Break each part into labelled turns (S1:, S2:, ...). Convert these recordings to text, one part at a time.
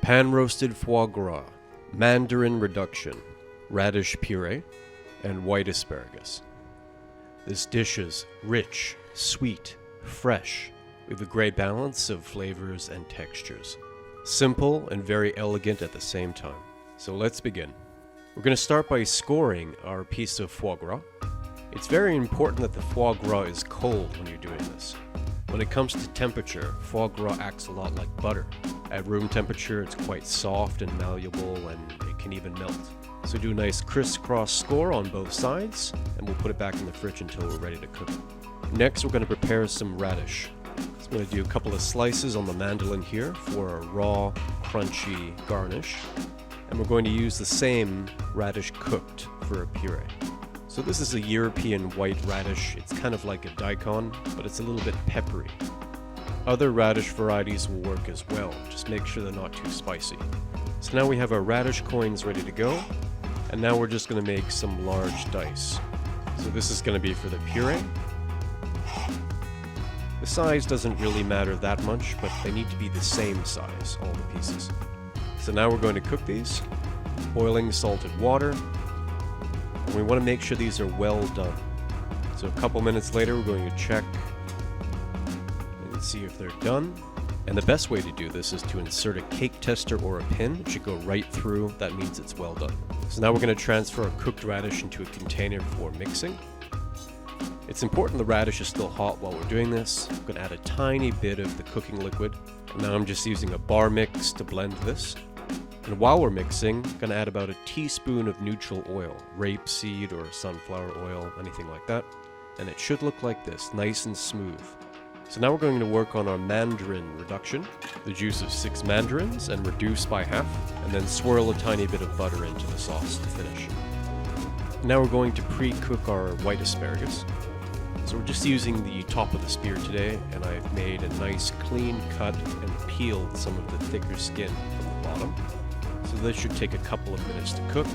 S1: pan-roasted foie gras, Mandarin reduction, radish puree, and white asparagus. This dish is rich, sweet, fresh, with a great balance of flavors and textures. Simple and very elegant at the same time. So let's begin. We're going to start by scoring our piece of foie gras. It's very important that the foie gras is cold when you're doing this. When it comes to temperature, foie gras acts a lot like butter. At room temperature, it's quite soft and malleable, and it can even melt. So do a nice crisscross score on both sides, and we'll put it back in the fridge until we're ready to cook it. Next, we're going to prepare some radish. So I'm going to do a couple of slices on the mandolin here for a raw, crunchy garnish. And we're going to use the same radish cooked for a puree. So this is a European white radish. It's kind of like a daikon, but it's a little bit peppery. Other radish varieties will work as well. Just make sure they're not too spicy. So now we have our radish coins ready to go. And now we're just going to make some large dice. So this is going to be for the puree. The size doesn't really matter that much, but they need to be the same size, all the pieces. So now we're going to cook these. Boiling salted water. And we want to make sure these are well done. So a couple minutes later, we're going to check and see if they're done. And the best way to do this is to insert a cake tester or a pin. It should go right through. That means it's well done. So now we're going to transfer our cooked radish into a container for mixing. It's important the radish is still hot while we're doing this. I'm going to add a tiny bit of the cooking liquid. And now I'm just using a bar mix to blend this. And while we're mixing, I'm going to add about a teaspoon of neutral oil, rapeseed or sunflower oil, anything like that. And it should look like this, nice and smooth. So now we're going to work on our Mandarin reduction. The juice of 6 mandarins and reduce by half, and then swirl a tiny bit of butter into the sauce to finish. Now we're going to pre-cook our white asparagus. So we're just using the top of the spear today, and I've made a nice clean cut and peeled some of the thicker skin from the bottom. So this should take a couple of minutes to cook.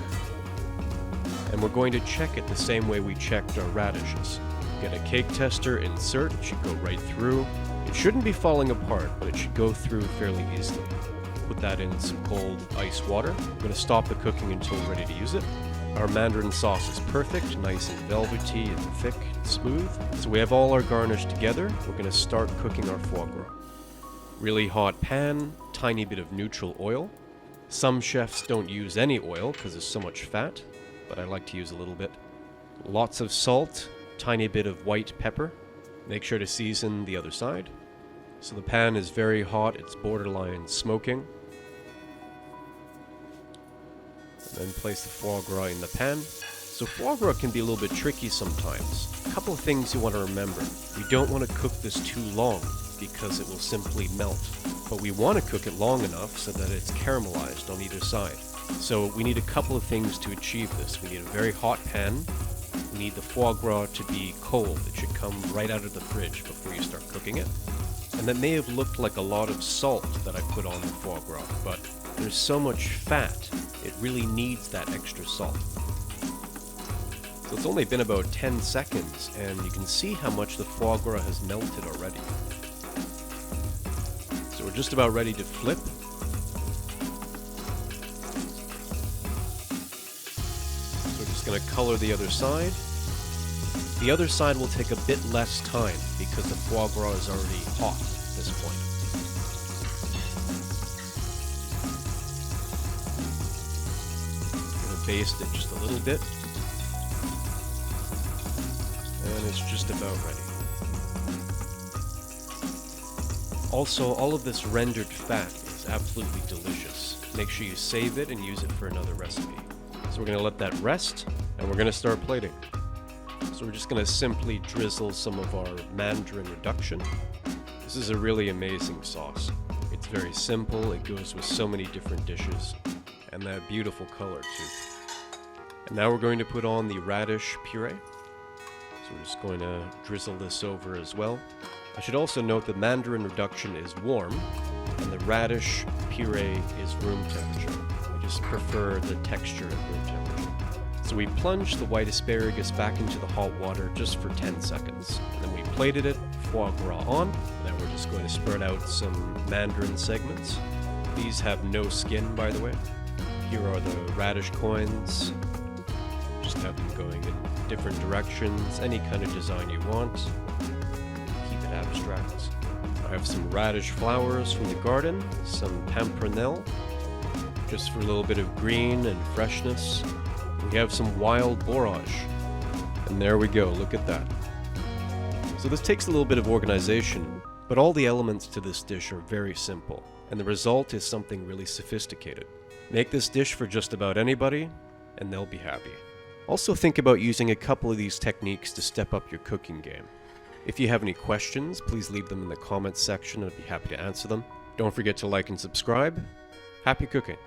S1: And we're going to check it the same way we checked our radishes. Get a cake tester, insert, it should go right through. It shouldn't be falling apart, but it should go through fairly easily. Put that in some cold ice water. We're going to stop the cooking until we're ready to use it. Our Mandarin sauce is perfect, nice and velvety and thick and smooth. So we have all our garnish together. We're going to start cooking our foie gras. Really hot pan, tiny bit of neutral oil. Some chefs don't use any oil because there's so much fat, but I like to use a little bit. Lots of salt, tiny bit of white pepper. Make sure to season the other side. So the pan is very hot, it's borderline smoking. And then place the foie gras in the pan. So foie gras can be a little bit tricky sometimes. A couple of things you want to remember. We don't want to cook this too long because it will simply melt. But we want to cook it long enough so that it's caramelized on either side. So we need a couple of things to achieve this. We need a very hot pan. We need the foie gras to be cold. It should come right out of the fridge before you start cooking it. And that may have looked like a lot of salt that I put on the foie gras, but there's so much fat, it really needs that extra salt. So it's only been about 10 seconds, and you can see how much the foie gras has melted already. So we're just about ready to flip. So we're just going to color the other side. The other side will take a bit less time because the foie gras is already hot at this point. I'm going to baste it just a little bit. And it's just about ready. Also, all of this rendered fat is absolutely delicious. Make sure you save it and use it for another recipe. So we're going to let that rest, and we're going to start plating. So we're just going to simply drizzle some of our Mandarin reduction. This is a really amazing sauce. It's very simple, it goes with so many different dishes, and that beautiful color too. And now we're going to put on the radish puree. So we're just going to drizzle this over as well. I should also note that Mandarin reduction is warm, and the radish puree is room temperature. I just prefer the texture at room temperature. So we plunged the white asparagus back into the hot water just for 10 seconds. And then we plated it, foie gras on. Now we're just going to spread out some Mandarin segments. These have no skin, by the way. Here are the radish coins. Just have them going in different directions, any kind of design you want. Keep it abstract. I have some radish flowers from the garden, some pimpernel, just for a little bit of green and freshness. We have some wild borage. And there we go, look at that. So this takes a little bit of organization, but all the elements to this dish are very simple, and the result is something really sophisticated. Make this dish for just about anybody, and they'll be happy. Also think about using a couple of these techniques to step up your cooking game. If you have any questions, please leave them in the comments section and I'd be happy to answer them. Don't forget to like and subscribe. Happy cooking!